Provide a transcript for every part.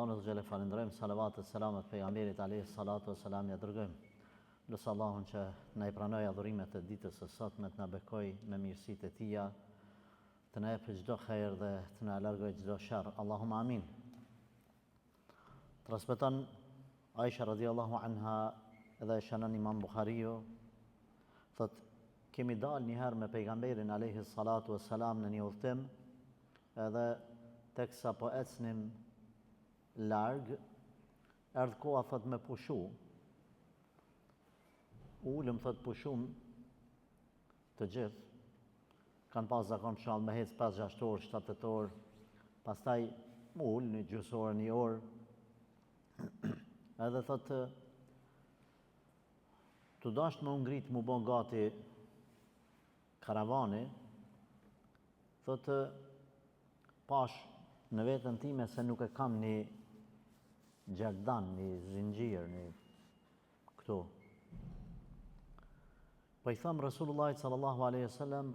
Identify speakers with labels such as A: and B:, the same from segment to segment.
A: Allahun xhelal falendrojmë, salavat e selamet pejgamberit alayhi salatu wassalam ja dërgojmë. Lutë Allahun që na I pranoj adhurimet e ditës së sotme, të na bekoj me mirësitë e Tija, të na jepë çdo hajër dhe të na largoj çdo sharr. Allahumma amin. Transmeton Aisha radhiyallahu anha edhe e shënon Imam Buhariu, thot kemi dalë një herë me pejgamberin alayhi salatu wassalam në një udhtim, edhe teksa po ecnim larg, erdhë koha thot me pushu. Ulëm thot pushum të gjithë. Kanë pas zakon shall me hec 5-6 orë, 7 orë, pastaj më ul një gjysmë orë, një orë. Edhe thot të dasht me ngrit mu bon gati karavani, thot pash në vetën time se nuk e kam një gjerdan, një zinxhir, një këtu. Po I tham Resulullahit sallallahu alaihi wasallam,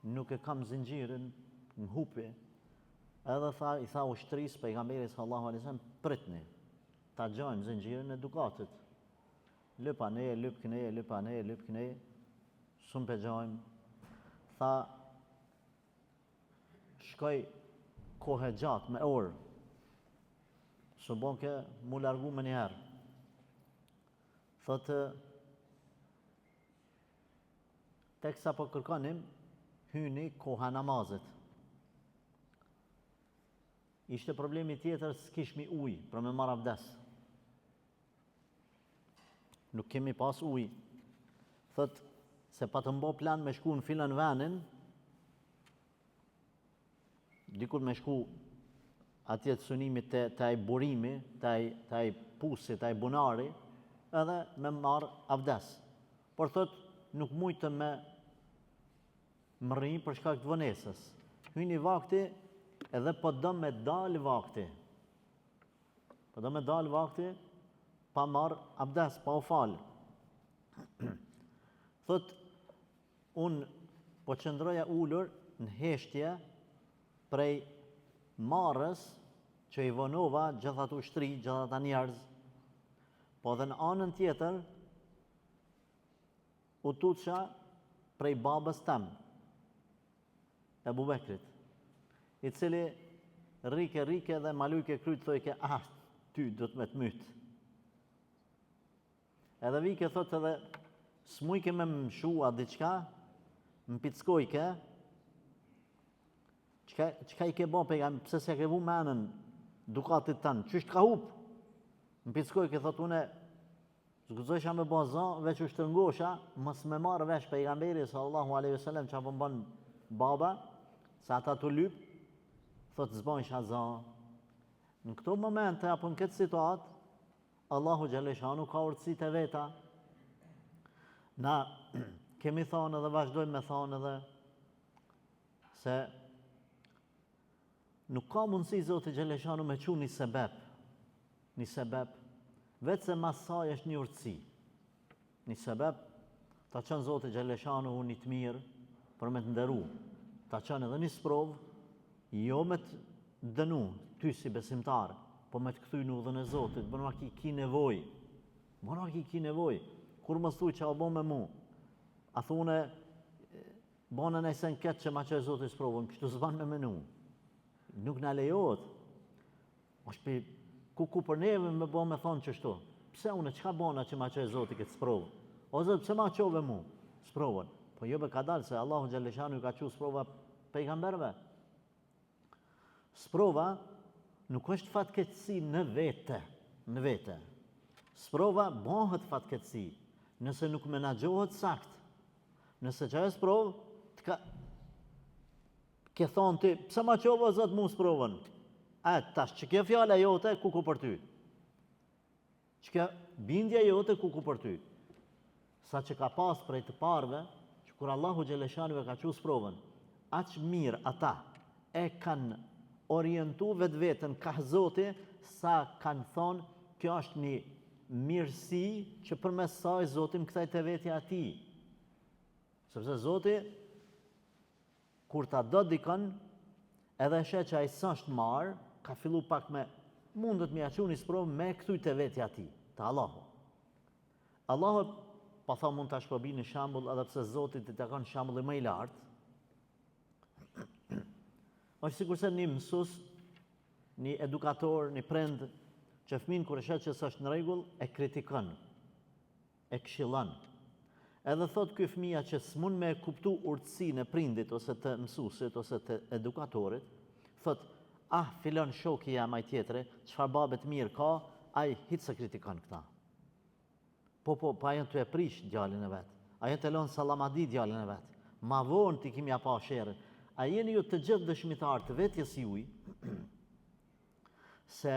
A: nuk e kam zinxhirin, më hupi. Edhe I tha ushtrisë pejgamberit sallallahu alaihi wasallam, pritni, ta gjojmë zinxhirin e dukatit. Lypa ne, lyp këne, lypa ne, lyp këne, shumë pe gjojmë. Tha, shkoj kohë gjatë me orë, së bon ke mu largu me njëherë. Thotë, teksa po kërkonim, hyni koha namazit. Ishte problemi tjetër, s'kishmi ujë për me marrë abdes. Nuk kemi pas ujë. Thotë, se pa të mbo plan me shku në filan venin, dikur me shku atje të sunimit të ai burimi, të ai pusi, të ai bunari, edhe me marrë abdes. Por thot, nuk mujtë me rri për shkak të vonesës. Hyni vakti edhe po do me dalë vakti. Po do me dalë vakti pa marrë abdes, pa u falë. Thot, unë po qëndroja ullur në heshtje prej marrës që I vonova gjithë ato ushtri, gjithë ata njerëz, po dhe në anën tjetër u tuqa prej babës tem, Ebu Bekrit, I cili rike dhe malujke kryt thojke, ty do të me të mytë. Edhe vike thot edhe, s'mujke me më mshua diqka, më pickojke, qka I ke bo pejgamberit, pse se ke vu menën dukatit tanë, qysht ka hup? Më pickojke, thot une, zguzojsha me bo zan, veç u shtërngosha, mës me marrë vesh pejgamberi sallallahu alaihi wasallam që apë mbon baba, se ata të lyp, thot zbojsha zan. Në këto momente, apo në këtë situatë, Allahu Gjeleshanu ka urtësit e veta. Na kemi thonë edhe vazhdojmë me thonë edhe se nuk ka mundësi Zoti Gjeleshanu me qu një sebeb, vetë se mas saj është një urtësi. Një sebeb, ta qënë Zoti Gjeleshanu një të mirë për me të nderu, ta qënë edhe një sprovë, jo me të dënu, ty si besimtarë, po me të këthy në udhën e Zotit, bëna ki nevoj, kur më thuj që a bo me mu, a thune, bëna nëjsen këtë që ma që e Zotit sprovën, kështu zban me menu, nuk në lejot, është ku për neve me bo me thonë qështu, pse une, qka bëna që ma që e Zotit këtë sprovën, o Zotit, pse ma qove mu, sprovën, po jo be ka dalë se Allahu Gjeleshanu ka që sprova pejgamberve, sprova, nuk është fatkeqësi në vete. Sprova bëhet fatkeqësi, nëse nuk menaxhohet sakt. Nëse që e sprovë, ke thonë ti, pse ma qova Zot mu sprovën? Tash, që ke fjala jote, ku për ty? Që ke bindja jote, ku për ty? Sa që ka pas prej të parve, që kur Allahu Gjeleshanu e ka qu sprovën, aq mirë ata e kanë orientu vetë vetën ka Zoti, sa kanë thonë, kjo është një mirësi që përmes saj Zoti më kthej te vetja ati. Sepse Zoti, kur ta do dikon, edhe sheh që ai s'është marrë, ka fillu pak me mundet me aqu një sprovë me këtuj të vetja ti, të Allahu. Allahu, pa tha mund të shprobi një shambull, edhe pse Zotit të takon shambulli më i lartë, është sikurse një mësus, një edukator, një prend, që fëmin kur e shet që s'është në rregull, e kritikon, e këshillon. Edhe thot ky fëmia që s'mund me kuptu urtësinë e prindit ose të mësuesit ose të edukatorit, thot, filon shoku jam ai tjetri, çfarë babet mirë ka, ai hiç se kritikon këta. Po ajo të e prish djalin e vet. Ajo të lën sallamadi djalin e vet. Ma vonë ti kimi pa sherrë. A jeni ju të gjithë dëshmitar të vetjes juaj se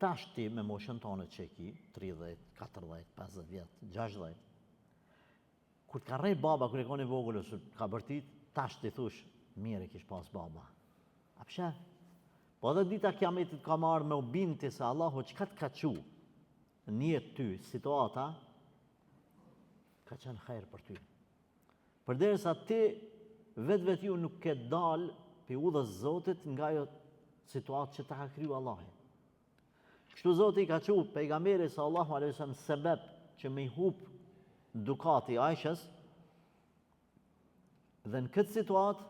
A: tash ti me moshën tonë që ki, 30, 40, 50 vjet, 60, kur ka rrej baba, kur e ka një vogël, ose ka bërtit, tash ti thush, mire kish pas baba. A pëshe? Po edhe dita kiametit ka marrë me u binti se Allahu çka të ka qu, njët ty, situata, ka qenë hajër për ty. Përderisa ti, vetë ju nuk ke dalë për udhës Zotit nga jo situatë që ta ka kriju Allahi. Kështu Zoti ka qu pejgamberi sallallahu alaihi wasallam sebeb që me i hup dukati Aishës, dhe në këtë situatë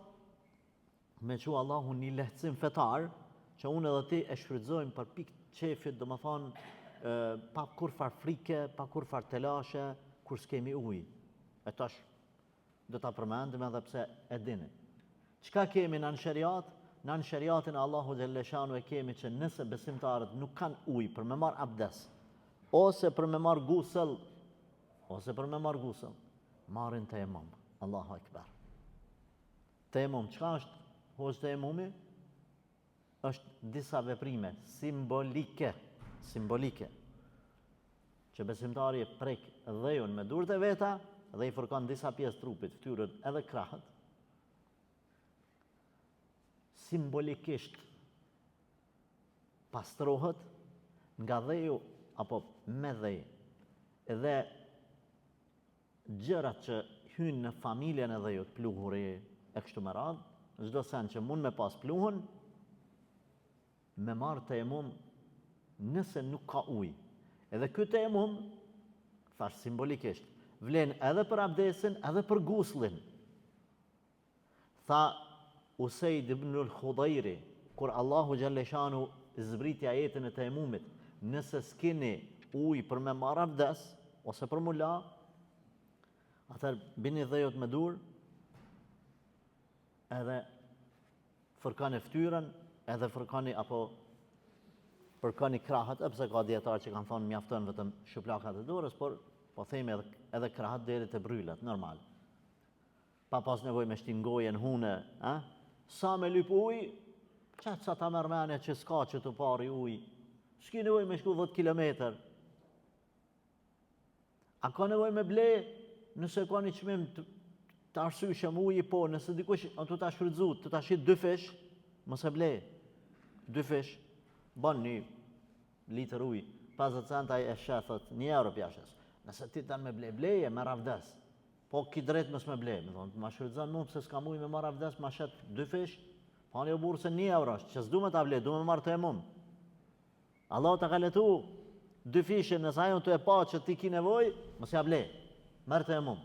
A: me qu Allahu një lehtësim fetar, që unë edhe ti e shfrytëzojmë për pikë qefit, do më thonë, pa kur far frike, pa kur far telashe, kur s'kemi ujë. E tash, do ta përmendim edhe pse e dini. Çka kemi në shariat? Në shariatin e Allahu xhalleshanu e kemi që nëse besimtarët nuk kanë ujë për me marr abdes, ose për me marr gusël, marrin tejemum. Allahu akbar. Tejemum, çka është? Hoxh tejemumi? Është disa veprime simbolike, që besimtari e prek dhejun me durët e veta dhe i fërkon disa pjesë trupit, fytyrën edhe krahët, simbolikisht pastrohet nga dheju apo me dhej, edhe gjërat që hynë në familjen e dhejut, pluhuri e kështu me radhë, çdo sen që mund me pas pluhën, me marrë tejemum nëse nuk ka ujë. Edhe ky tejemum, thash simbolikisht, vlen edhe për abdesin, edhe për guslin. Tha Usaid ibn al-Khudajri, kur Allahu xhalleshanu zbriti ajetin e tejemumit, nëse s'keni ujë për me marrë abdes, ose për mu la, atëherë bini dhejot me dur, edhe fërkani ftyrën, edhe fërkani apo përkani krahët, pse ka dietar që kanë thonë mjafton vetëm shuplakat e dorës, por po themi edhe krahët deri te bryllat, normal. Pa pas nevojë me shtin gojen hune, sa me lyp ujë, qatë sa ta mërmene që s'ka që të pari ujë, s'ki nevojë me shku 10 kilometër. A ka nevojë me ble, nëse ka një qmim të arsyshëm ujë, po, nëse dikush të ta shfrytëzut, të ta shit 2 fish, mos e ble. 2 fish, ban 1 litër ujë, 50 centa e shethët, 1 euro pjashës. Nëse ti tanë me bleje, me ravdes. Po ki drejt mos me ble, më thonë, ma shfrytëzon mund pëse s'ka ujë me marr avdes, ma shet 2 fish, pani o burë se 1 euro, që s'du me ta ble, du me marrë tejemum. Allah ta ka letu 2 fishe, nëse ajo të e pa që ti ki nevoj, mos ja ble, merr tejemum.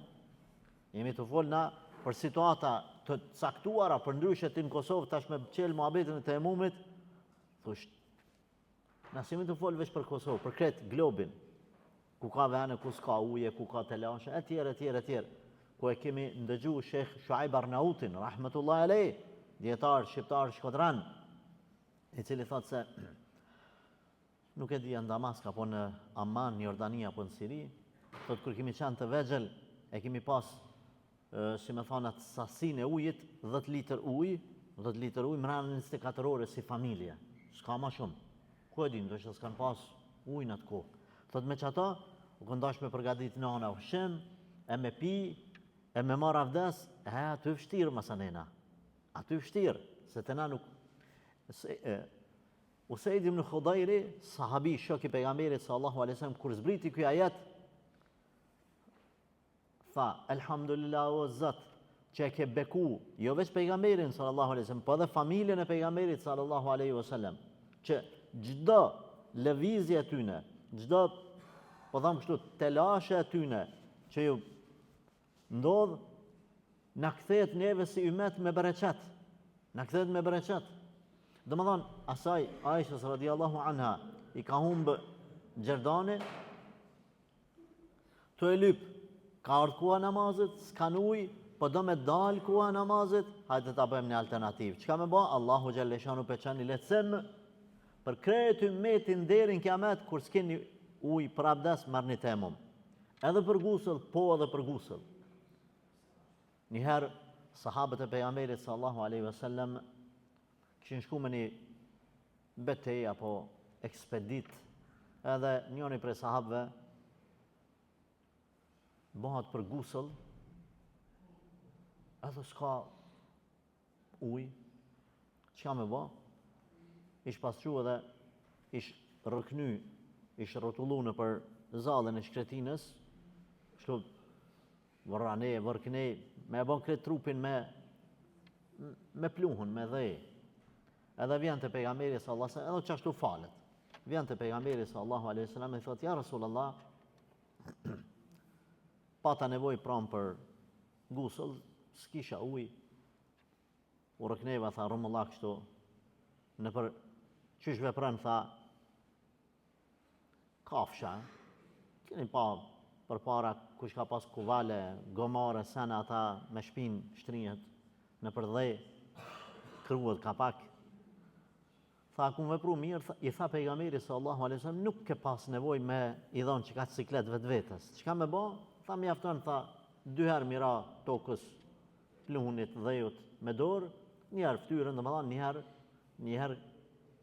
A: Jemi të folë na për situata të caktuara, për ndryshe ti në Kosovë, tash me qelë muhabetin e tejemumit, thush, na simi të folë veç për Kosovë, për kretë globin, ku ka vene, ku s'ka uje, ku ka telashe, e tjerë, ku e kemi ndëgju Shekh Shuaib Arnautin, rahmetullahi alej, djetar, shqiptar, shkodran, i cili thot se, nuk e di në Damask, apo në Amman, në Jordani, apo në Siri, thot kër kemi qenë të vegjel, e kemi pas, si me thonat, sasin e ujit, 10 litër uj, mranë 24 ore si familje, s'ka ma shumë, ku e di, ndështë s'kan pas uj në të kohë. Thot me qëta, u këndash me përgadit nana ushqim, e me pi, e me marr avdes, aty vështirë masanena. Aty vështirë, se të na nuk... Usaid ibn Khudajri, sahabi shoki pejgamberit sallallahu alaihi wasallam, kur zbriti ky ajet, tha, elhamdulillah o Zot, që e ke beku, jo veç pejgamberin sallallahu alaihi wasallam, po edhe familjen e pejgamberit sallallahu alaihi wasallam, që çdo lëvizje e tyne, çdo, po them kështu, telashe e tyne që ju ndodh, na kthehet neve si ymet me bereqet. Na kthehet me bereqet. Domethënë, asaj Aishës radiallahu anha i ka humbë Gjerdani, të e lyp, ka ardhur koha namazit, s'kan ujë, po do me dalë koha namazit, hajde ta bëjmë një alternativë. Çka me bë? Allahu xhaleshanu pe çani lecem për krejt ymmetin deri në kiamet kur s'keni ujë për abdes marrni temum. Edhe për gusëll, po edhe për gusëll. Njëherë sahabët e pejgamberit sallallahu alaihi wasallam kishin shku me një betejë apo ekspedit, edhe njëri prej sahabëve bëhat për gusëll, edhe s'ka ujë, çka me bë? Ish pasqu edhe ish rrëkny, ish rrotullu në për zallën e shkretinës, kështu vërrane, vërkne, me e bon kretë trupin me pluhun, me dhej. Edhe vjen të pejgamberi sallallahu alaihi wasallam, edhe çashtu falet. Vjen të pejgamberi sallallahu alaihi wasallam e thot, ja Rasulullah, pata nevojë pranë për gusëll, s'kisha ujë. U rëkneva, tha, rumullak kështu, në për qysh vepran, tha, kafsha, keni pa për para kush ka pas kuvale, gomare, sene ata me shpin shtrihet në për dhej, kruhet kapak. Tha, ku më vepru mirë, i tha pejgamberi sallallahu alaihi wasallam, nuk ke pas nevoj me i dhonë që ka ciklet vetvetes. Çka me bë? Tha, mjafton, tha, 2 herë mira tokës pluhunit dhejut me dorë, 1 herë ftyrën, domethënë 1 herë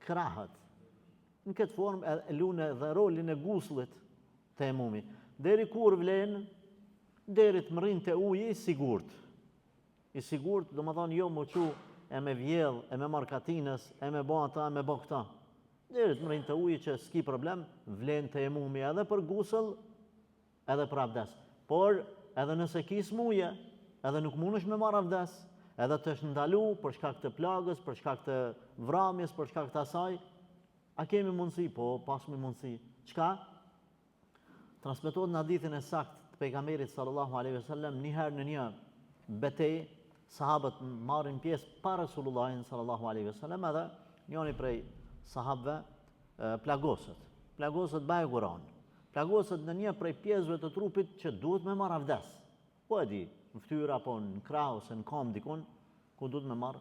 A: krahët. Në këtë formë e lune dhe rolin e guslit të emumi. Deri kur vlen, deri të mrin të uji i sigurt. I sigurt, domethënë jo më qu e me vjedh, e me markatinës, e me bë ata, e me bë këta. Deri të mrin të uji që s'ki problem, vlen të emumi edhe për gusëll, edhe për abdes. Por edhe nëse ki smuje, edhe nuk mundesh me marr abdes, edhe të është ndalu për shkak të plagës, për shkak të vramjes, për shkak të asaj, a kemi mundësi? Po, pasmi mundësi. Çka? Transmetohet në hadithin e sakt të pejgamberit sallallahu alaihi wasallam, njëherë në një betejë, sahabët marrin pjesë pa Resulullahin sallallahu alaihi wasallam, edhe njëri prej sahabëve plagosët. Plagosët bajeguron. Plagosët në një prej pjesëve të trupit që duhet me marr avdes. Po e di, në fytyrë apo në krah ose në kom dikun, ku duhet me marr,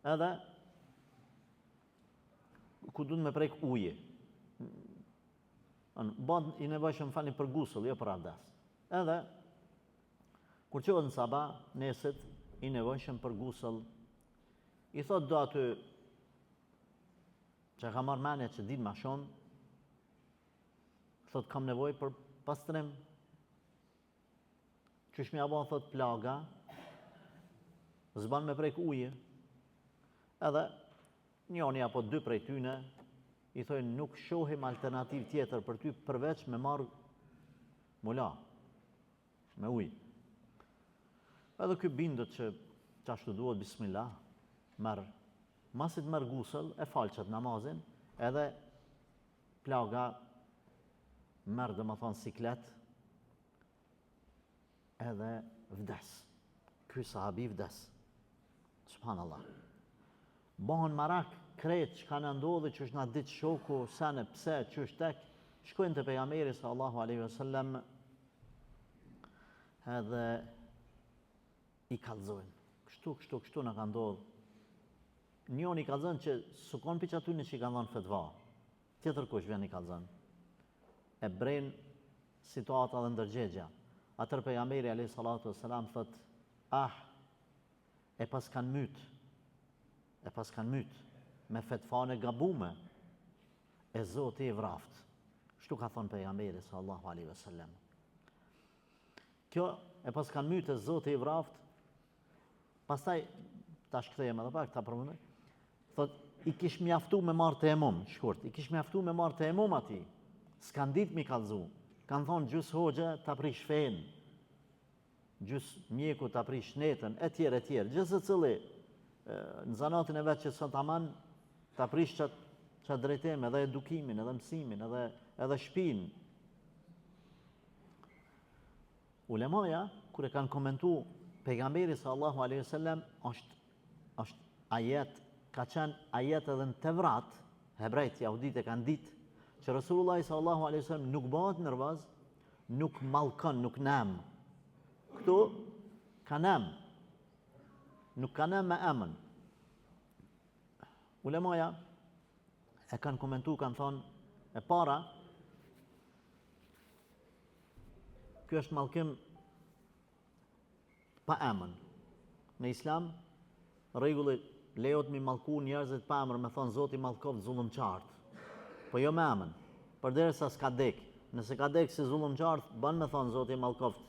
A: edhe ku duhet me prek ujë. Bën i nevojshëm falni për gusëll, jo për abdes. Edhe kur qohet në sabah, neset i nevojshëm për gusëll, i thot do aty që ka marrë mendje që din ma shumë, thot kam nevojë për pastrim. Qysh m'ja bën, thot, plaga, zban me prek ujë. Edhe njoni apo 2 prej tyne i thojnë nuk shohim alternativ tjetër për ty përveç me marrë mula, me ujë. Edhe ky bindët që qashtu duhet, bismillah, merr, masit merr gusëll, e falqet namazin, edhe plaga merr domethënë siklet, edhe vdes. Ky sahabi vdes. Subhanallah. Bëhen marak krejt që kanë ndodhur që është na ditë shoku, sene pse, që është tek, shkojnë të pejgamberi sallallahu alaihi wasallam edhe i kallzojnë. Kështu na ka ndodhur. Njëri i kallzon që sukon piç aty në që i kanë dhënë fetva. Tjetër kush vjen i kallzon. E bren situata dhe ndërgjegja. Atër pejgamberi alayhi salatu wassalam thot, e pas kanë myt me fetvane gabume, e Zoti i vraft. Kështu ka thonë pejgamberi sallallahu alaihi wasallam. Kjo e pas kanë myt e Zoti i vraft, pastaj tash kthehem edhe pak ta përmendoj. Thot i kish mjaftu me marrë temum, shkurt, i kish mjaftu me marrë temum ati. S'kan dit mi kallzu. Kanë thonë gjys hoxha ta prish fen, gjys mjeku ta prish netën, etj. Gjithsecili në zanatin e vet që sot aman ta prish çfarë drejtim, edhe edukimin, edhe mësimin, edhe shtëpinë. Ulemaja, kur e kanë komentu pejgamberi sallallahu alaihi wasallam, është ajet, ka qenë ajet edhe në Tevrat, hebrejt, jahudit e kanë ditë, që Rasulullah sallallahu alaihi wasallam nuk bëhet nervoz, nuk mallkon, nuk nam. Këtu ka nam. Nuk ka nam me emën. Ulemaja e kanë komentu, kanë thonë, e para, kjo është mallkim pa emën. Në Islam, rregulli lejohet mi mallku njerëzit pa emër, me thonë Zoti mallkoft zullumçart. Po jo me emën, përderisa s'ka dek. Nëse ka dek si zullumçart, bën me thonë Zoti mallkoft.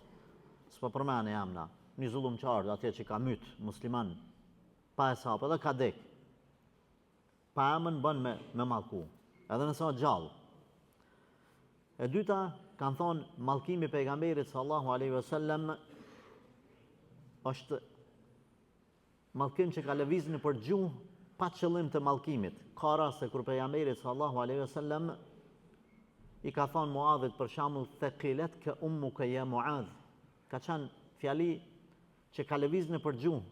A: S'po përmend emra. Një zullumçart atje që ka myt musliman pa hesap, edhe ka dek. Pa emën bën me mallku. Edhe nëse është gjallë. E dyta, kanë thonë mallkimi pejgamberit sallallahu alaihi wasallam është mallkim që ka lëvizur për gjuhë pa qëllim të mallkimit. Ka raste kur pejgamberi sallallahu alaihi wasallam i ka thonë Muadhit për shembull thaqilat ka ummuka ya Muadh. Ka qenë fjali që ka lëvizur për gjuhë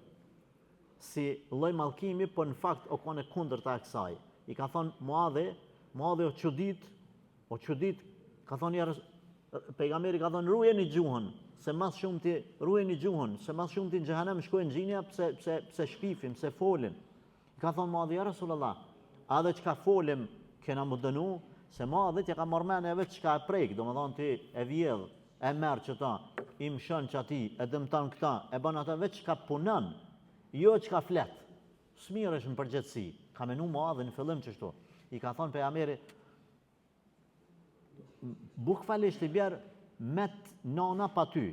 A: si lloj mallkimi, por në fakt o kone kundërta e kësaj. I ka thonë Muadhi o çudit, ka thonë pejgamberi ka thonë ruajeni gjuhën, se mas shumë ti ruajeni gjuhën, se mas shumë ti në xhehenem shkojnë xhinja pse shpifim, pse folin. Ka thonë Muadhi ja Rasulullah, a dhe çka folim kena më dënu, se Muadhi t'ja ka marrë mend vetë çka e prek, domethënë ti e vjedh, e merr çata, i mshon çati, e dëmton këta, e bën ata vetë çka punon, jo çka flet. Smirësh në përgjithësi. Ka menu Muadhi në fillim çështu. I ka thonë pejgamberi bukfalisht i bjerë met nana pa ty,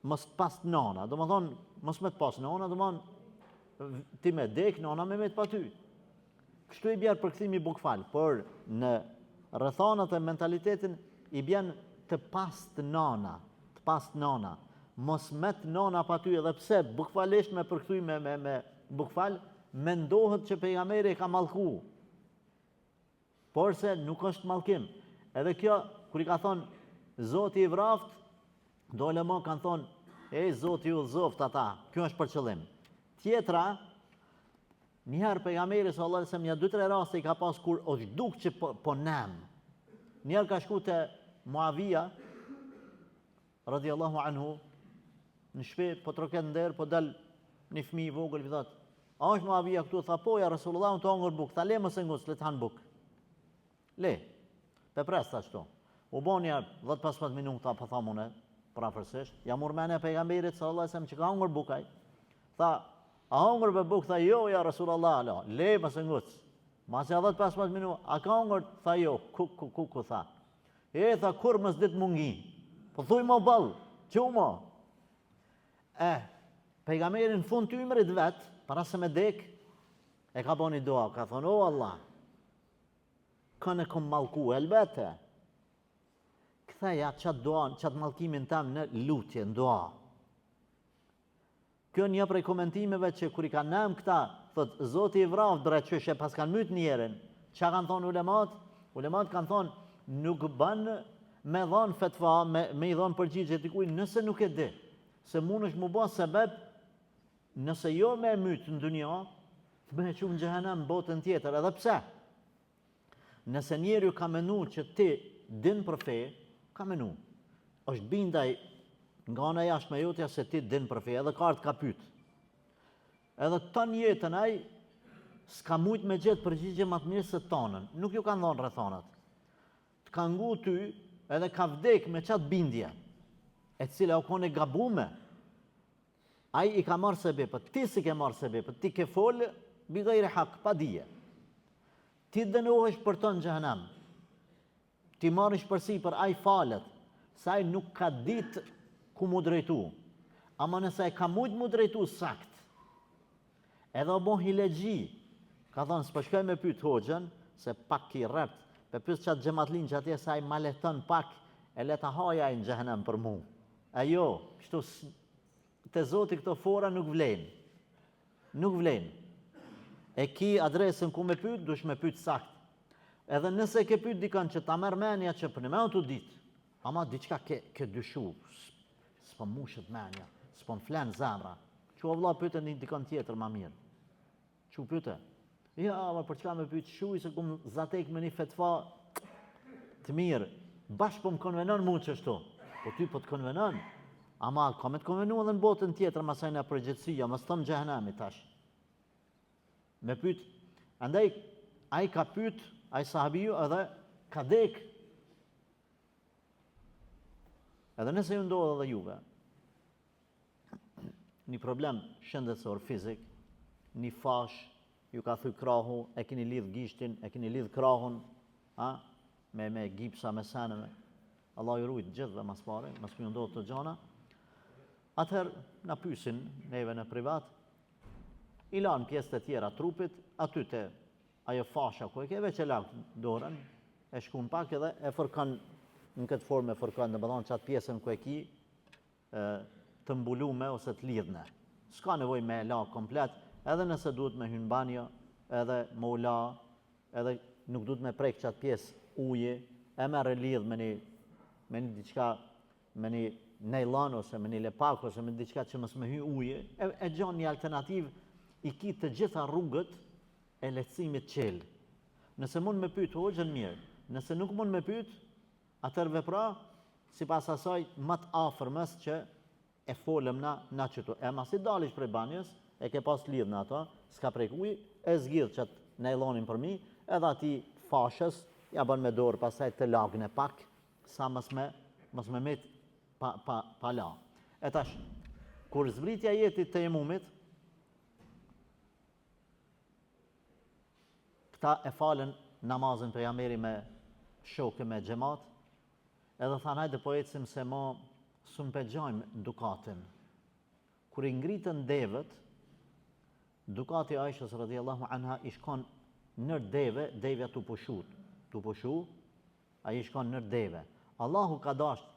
A: mos pas nana, do më thonë, mos me të pas nana, do më thonë, ti me dek, nana me met pa ty. Kështu i bjerë përkthimi bukfal, por në rrethanat e mentalitetin i bjen të pas të nana, mos met nana pa ty, edhe pse bukfalisht me përkthy me bukfal, mendohet që pejgamberi ka mallku, por se nuk është mallkim. Edhe kjo, kur i ka thonë, Zoti i vraft, dole më kanë thonë, Zoti ju zoft ata, kjo është për qëllim. Tjetra, njëherë pejgamberi sallallahu alajhi wasallam, 2-3 raste i ka pas kur është duk që po nem. Njëherë ka shku te Muavija, radiallahu anhu, në shtëpi, po troket nder, po dal një fëmijë i vogël, i thot, a është Muavija këtu? Tha po, ja Rasulullah, unë të hongër buk, tha le mos e nguc, le të han buk. Le. Pe presta ashtu. U bon ja 10-15 minuta pa thamune, prafërsisht, ja murmene pejgamberit sallallahu alajhi wasallam që ka hongër bukaj. Tha, a hongër be buk? Tha jo, ja Rasulullah, le mos e nguc. Masi 10-15 minuta, a ka hongër? Tha jo, ku tha. Tha kur mos dit mungi. Po thuj mo ball, qumo. Pejgamberi në fund të ymrit vet, para se me dek, e ka bën një dua, ka thonë, o Allah, kënë kom mallku, elbete. Ktheja qatë mallkimin tam në lutje, në dua. Kjo një prej komentimeve që kur i ka nem këta, thot, Zoti i vraf dreqyshe, pas kanë myt njerin, që kanë thonë ulemat? Ulemat kanë thonë, nuk bën me dhonë fetva, me i dhonë përgjigje të kuj, nëse nuk e di, se mund është mu ba sebeb, nëse jo me myt në dunja, me e qumë xhehenem botën tjetër, edhe pse? Nëse njeri ka menu që ti din për fe, ka menu. Është bindaj nga ana jashtme jotja se ti din për fe, edhe kartë ka pyet. Edhe të jetën ai s'ka mujt me gjetë përgjigje më të mirë se tonën. Nuk ju kanë dhënë rrethanat. Të ka ngu ty edhe ka vdek me qatë bindje, e cila u kone gabume. Ai i ka marrë sebepët, ti si ke marrë sebepët, ti ke folë bi ghairi hak, pa dije. Ti dënohesh për të në xhehenem. Ti marrish përsi për ai falet, sa ai nuk ka ditë ku mu drejtu. Ama nëse ai ka mujt mu drejtu sakt, edhe o bon hilegji, ka thonë, s'po shkoj me pyet hoxhën, se pak i rrept, pe pyet qatë xhematlin që atje sa ai ma leton pak, e leta haja ai në xhehenem për mu. Ajo, kështu te Zoti këto fora nuk vlen. Nuk vlen. E ki adresën ku me pyet, dush me pyet sakt. Edhe nëse ke pyet dikon që ta merr menja që për më të ditë, ama diçka ke dyshu, s'po mushet menja, s'po flen zemra. Çu vëlla pyetë një dikon tjetër më mirë. Çu pyetë? Ja, ama për çka më pyet shuj se kum zatek me një fetva të mirë. Bash po më konvenon mua çështo. Po ty po të konvenon. Ama ka me të konvenu edhe në botën tjetër masaj në përgjithësia, mos thon xhehenami tash. Me pyet, andaj ai ka pyet, ai sahabiu edhe ka dek. Edhe nëse ju ndodh edhe juve një problem shëndetësor fizik, një fash, ju ka thy krahu, e keni lidh gishtin, e keni lidh krahun, me gipsa, me seneve. Allah ju rujt gjithve mas pare, mas më ndodh të gjana. Atëherë na pyesin neve në privat, i lanë pjesët e tjera trupit, aty te ajo fasha ku e ke veç e lag dorën, e shkun pak edhe e fërkan në këtë formë e fërkan, domethënë çat pjesën ku e ki të mbulume ose të lidhne. S'ka nevojë me la komplet, edhe nëse duhet me hyn banjo, edhe me u la, edhe nuk duhet me prek çat pjesë uje, e merr e lidh me një diçka, me një nejlon ose me një lepak ose me diçka që mos më hy uje, e gjon një alternativë, i ki të gjitha rrugët e lehtësimit qel. Nëse mund me pyet hoxhën mirë, nëse nuk mund me pyet, atëherë vepra sipas asaj më të afërmës që e folëm na qëtu. E masi dalish prej banjës, e ke pas lidh në ato, s'ka prek ujë, e zgjidh çat nejlonin për mi, edhe ati fashës ja bën me dorë, pastaj të lagne pak, sa mos me met pa la. E tash, kur zbritja jetit të jemumit, këta e falen namazin pejgamberi me shokë me xhamat, edhe thanë hajde po ecim se mo s'u pëlqejmë dukatin. Kur i ngritën devët, dukati Aishës radhiyallahu anha i shkon nër deve, devja tu pushu, ai i shkon nër deve. Allahu ka dashur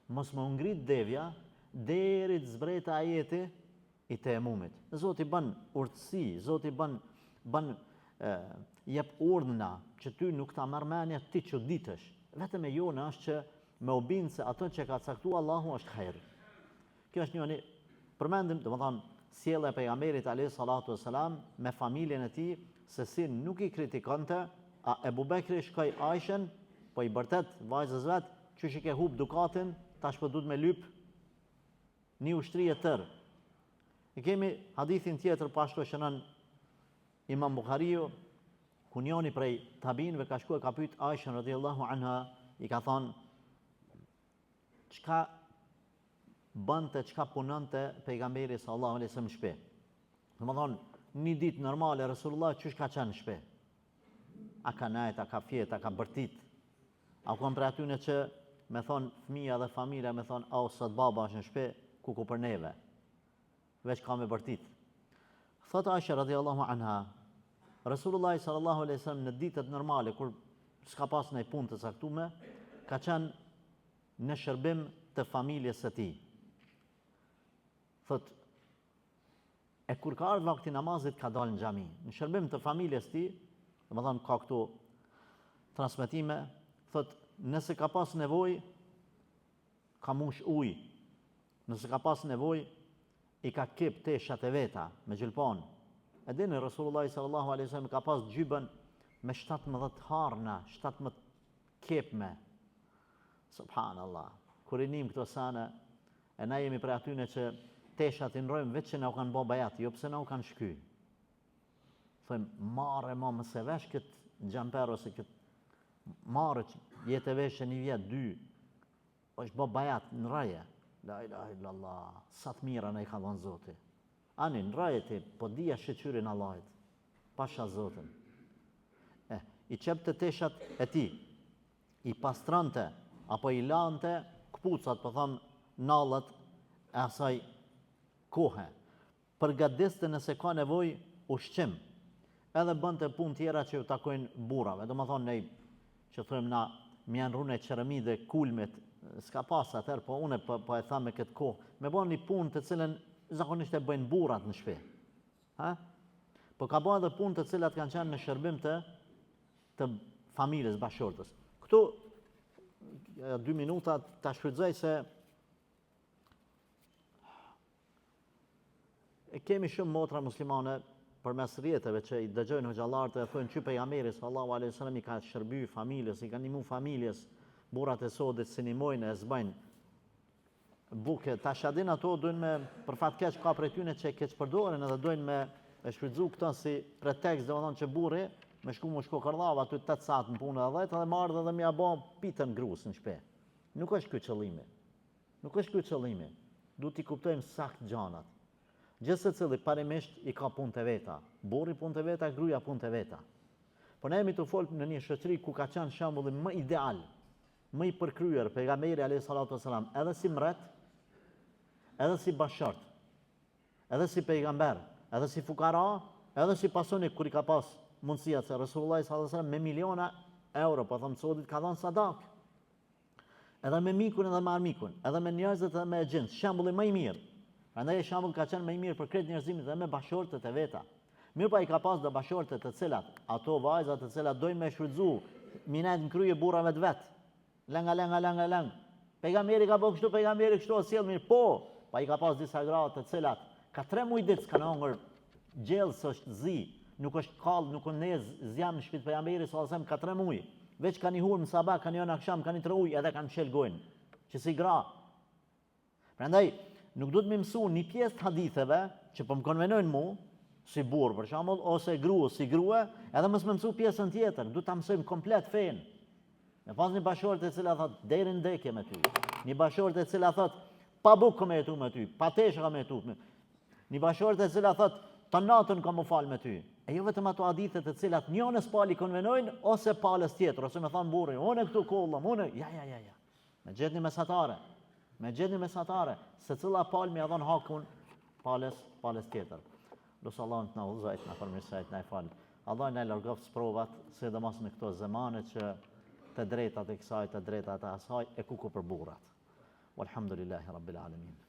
A: mos më ngrit devja deri të zbret ajeti i temumit. Zoti bën urtësi, Zoti bën jep urdhna që ty nuk ta marr mendja ti çuditësh. Vetëm e jona është që me u bind se ato që ka caktuar Allahu është hajër. Kjo është një përmendim, domethënë sjellja e pejgamberit alayhi salatu wasalam me familjen e tij, se si nuk i kritikonte, a Ebu Bekri shkoi Aishën, po i bërtet vajzës vet, qysh i ke hub dukatin, tash po duhet me lyp një ushtri e tërë. E kemi hadithin tjetër pashtu shënon Imam Buhariu, ku njoni prej tabinëve ka shkuar ka pyet Aishën radhiyallahu anha, i ka thonë çka bante, çka punonte pejgamberi sallallahu alaihi wasallam në shtëpi. Domethënë, një ditë normale Resulullah çysh ka qenë në shtëpi? A ka najt, a ka fjet, a ka bërtit? A ka për atyne që me thonë fëmija dhe familja me thonë au sot baba është në shtëpi, ku për neve? Veç ka me bërtit. Thot Aisha radhiyallahu anha, Resulullah sallallahu alaihi wasallam në ditët normale kur s'ka pas ndonjë punë të caktuar, ka qenë në shërbim të familjes së tij. Thot, e kur ka ardhur vakti namazit ka dalë në xhami, në shërbim të familjes së tij, domethënë ka këtu transmetime, thot, nëse ka pas nevojë ka mush ujë, nëse ka pas nevojë i ka kep teshat e veta me gjylpon. E dini Resulullah sallallahu alaihi wasallam ka pas gjybën me 17 harna, 17 kepme. Subhanallah. Kur i nim këto sane, e na jemi prej atyne që teshat i nrojmë veç që na u kanë bo bajat, jo pse na u kanë shky. Thojmë, marre ma mëse vesh këtë gjamper ose këtë marre që jetë e veshë një vjetë, 2, është bo bajat në raje. La ilaha illallah, sa të mira në i ka dhënë Zoti. Ani, në raje ti, po dhja shqyrin Allahit, pasha Zotin. I qep të teshat e ti, i pastrante, apo i lante këpucat, po thamë, nalët e asaj kohë. Përgatiste nëse ka nevoj ushqim, edhe bënte punë tjera që ju takojnë burrave. Do më thonë, ne që thëmë na, mjanë rune qërëmide, kulmit, s'ka pas atër, po une po e tha me këtë kohë, me bënë një punë të cilën zakonisht e bëjnë burrat në shtëpi. Po ka bënë edhe punë të cilat kanë qenë në shërbim të familjes bashkëshortës. Këtu 2 minuta ta shfrytëzoj se kemi shumë motra muslimane përmes rrjeteve që i dëgjojnë hoxhallarët e thonë që pejgamberi sallallahu alaihi wasallam i ka shërby familjes, i ka ndihmu familjes, burrat e sodit si nimojnë e zbajnë buke. Tash adin ato dojnë me për fat keq ka prej tyre që keq përdoren edhe dojnë me shfrytëzu këtë si pretekst, domethënë që burri me shku kërllava aty 8 saat në punë edhe 10 edhe më ardh edhe më ja bë pitën grus në shtëpi. Nuk është ky qëllimi. Nuk është ky qëllimi. Duhet t'i kuptojmë sakt gjanat. Gjithë secili parimisht i ka punë të veta. Burri punë të veta, gruaja punë të veta. Po ne jemi të folë në një shoqëri ku ka qenë shembulli më ideal, më i përkryer pejgamberi alayhi salatu wasalam, edhe si mret, edhe si bashkëshort, edhe si pejgamber, edhe si fukara, edhe si pasonik kur i ka pas mundësia se Resulullah sallallahu alaihi wasallam me miliona euro, po them sodit ka dhënë sadak. Edhe me mikun edhe me armikun, edhe me njerëzit edhe me xhinj, shembulli më i mirë. Prandaj shembull ka qenë më i mirë për krejt njerëzimin dhe me bashkëshortet e veta. Mirë pa i ka pas do bashkëshortet të cilat, ato vajzat të cilat dojnë me shfrytëzu minet në krye burrave të vet. Lëng. Pejgamberi ka bëu kështu, pejgamberi kështu sjell mirë, po, pa i ka pas disa gra të cilat ka 3 muaj ditë s'kanë hëngur gjellë s'është zi, nuk është kallë, nuk është nez, zjam në shtëpi të pejgamberit sallallahu alajhi wasallam ka 3 muaj. Veç kanë i hurë në sabah, kanë janë akşam, kanë i 3 ujë edhe kanë mshel gojnë, që si gra. Prandaj nuk duhet më mësu një pjesë të haditheve që po më konvenojnë mu, si burr për shembull, ose grua si grua, edhe mos më mësu pjesën tjetër, duhet ta mësojmë komplet fen. Me pas një bashkëshorte e cila thot deri në ndekje me ty. Një bashkëshorte e cila thot pa bukë kam jetu me ty, pa teshë kam jetu me ty. Një bashkëshorte e cila thot të natën kam u fal me ty. E jo vetëm ato hadithe të cilat njënës pali konvenojnë ose palës tjetër, ose me thanë burri, unë këtu kollëm, unë ja. Me gjetni mesatare, se cila palë me adhon hakun palës tjetër. Lusë Allah të na udhëzojë, na përmirësojë, na i falë. Allah na largoft provat, sidomos në këto zamane që të drejtat e kësaj, të drejtat e asaj e kuku për burrat. Walhamdulillahi rabbil alamin.